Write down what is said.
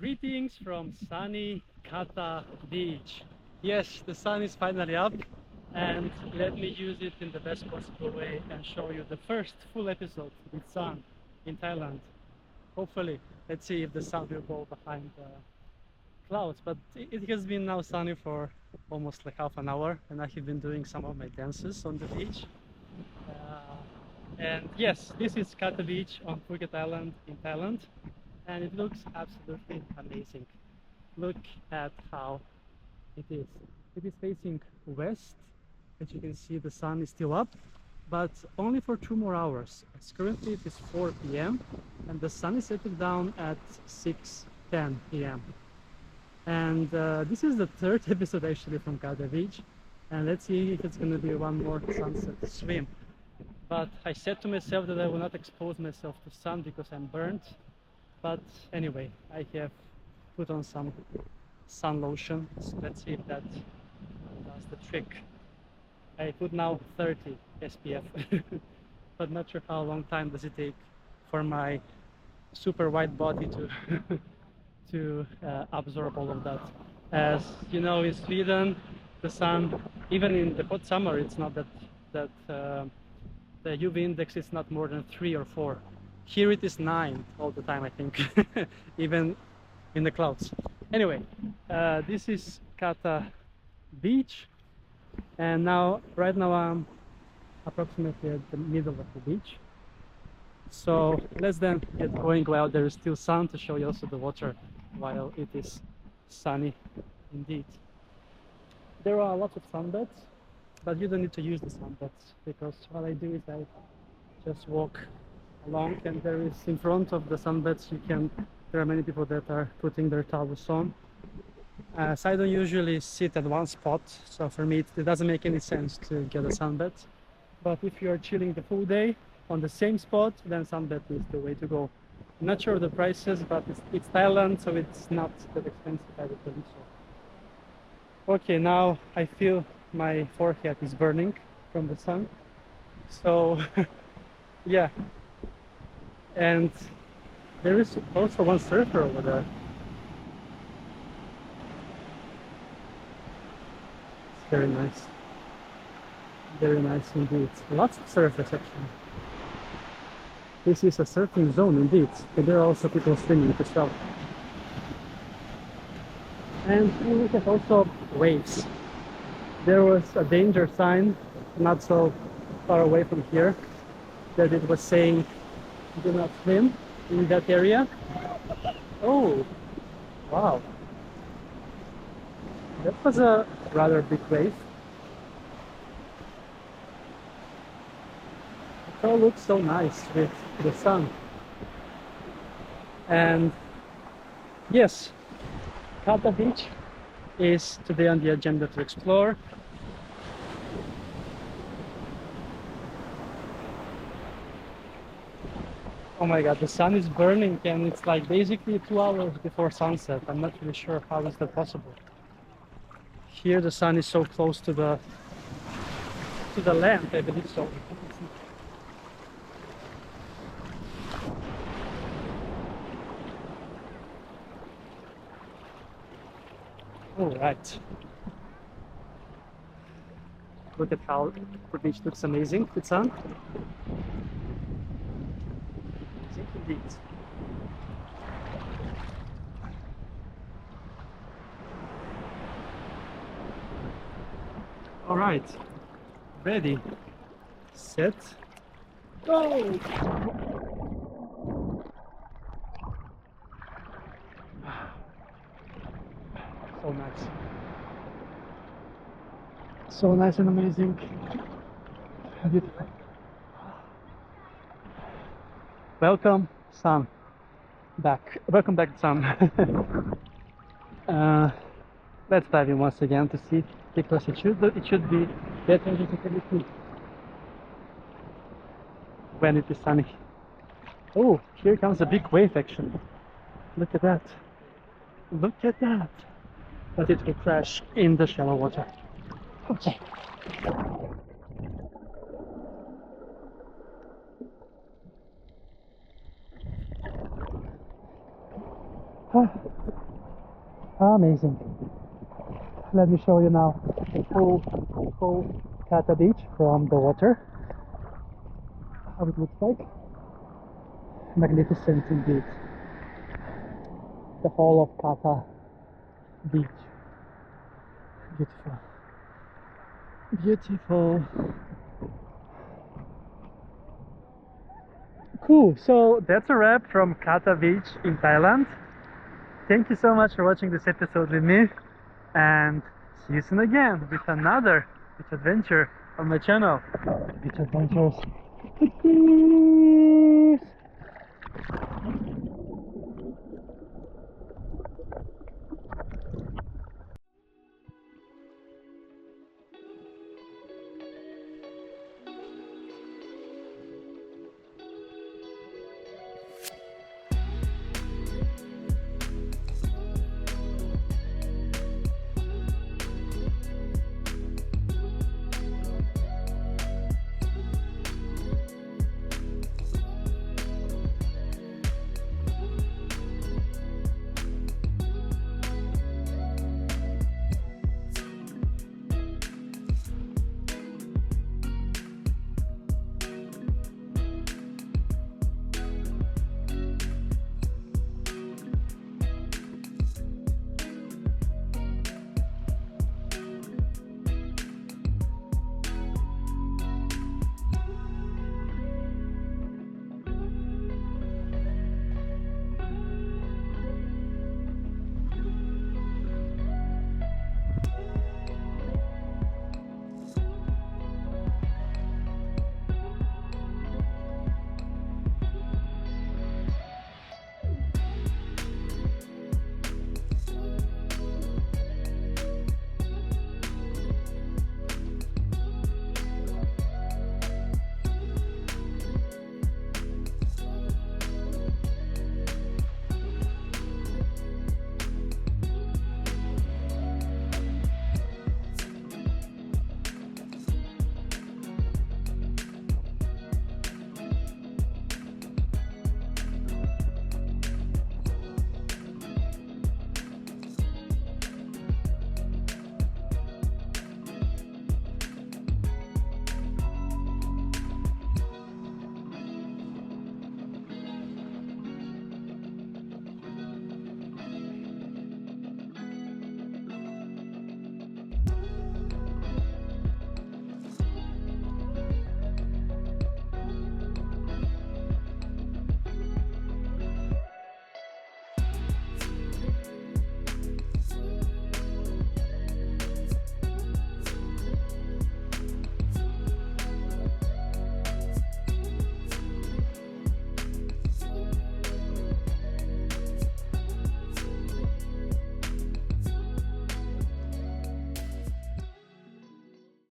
Greetings from sunny Kata Beach. Yes, the sun is finally up, and let me use it in the best possible way and show you the first full episode with sun in Thailand. Hopefully, let's see if the sun will go behind the clouds. But it has been now sunny for almost like half an hour, and I have been doing some of my dances on the beach. And yes, this is Kata Beach on Phuket Island in Thailand, and it looks absolutely amazing. Look at how it is. It is facing west. As you can see, the sun is still up, but only for 2 more hours. As currently it is 4 p.m. and the sun is setting down at 6:10 p.m. And this is the third episode actually from Kata Beach, and let's see if it's gonna be one more sunset swim. But I said to myself that I will not expose myself to sun because I'm burnt. But anyway, I have put on some sun lotion, so let's see if that does the trick. I put now 30 SPF, but not sure how long time does it take for my super white body to to absorb all of that. As you know, in Sweden, the sun, even in the hot summer, it's not that the UV index is not more than 3 or 4. Here it is 9 all the time, I think, even in the clouds. Anyway, this is Kata Beach, and right now I'm approximately at the middle of the beach. So let's then get going while there is still sun, to show you also the water while it is sunny indeed. There are lots of sunbeds, but you don't need to use the sunbeds, because what I do is I just walk along, and there is in front of the sunbeds there are many people that are putting their towels on. So I don't usually sit at one spot, so for me it doesn't make any sense to get a sunbed. But if you are chilling the full day on the same spot, then sunbed is the way to go. I'm not sure of the prices, but it's Thailand, so it's not that expensive, I would believe so. Okay, now I feel my forehead is burning from the sun. So yeah, and there is also one surfer over there. It's very nice indeed. Lots of surfers actually. This is a surfing zone indeed, and there are also people swimming as well. And we have also waves. There was a danger sign not so far away from here that it was saying do not swim in that area. Oh, wow. That was a rather big wave. It all looks so nice with the sun. And yes, Kata Beach is today on the agenda to explore. Oh my god, the sun is burning, and it's like basically 2 hours before sunset. I'm not really sure how is that possible. Here the sun is so close to the land, I believe so. All right. Look at how the beach looks amazing with sun. Amazing indeed. All right, ready, set, go! So nice. So nice and amazing. Beautiful. Welcome, sun. Welcome back, sun. Let's dive in once again to see, because it should be better visibility when it is sunny. Oh, here comes a big wave actually. Look at that. Look at that. But it will crash in the shallow water. Okay. Amazing. Let me show you now the whole Kata Beach from the water. How it looks like. Magnificent indeed. The whole of Kata Beach. Beautiful. Beautiful. Cool, so that's a wrap from Kata Beach in Thailand. Thank you so much for watching this episode with me, and see you soon again with another beach adventure on my channel. Beach Adventures.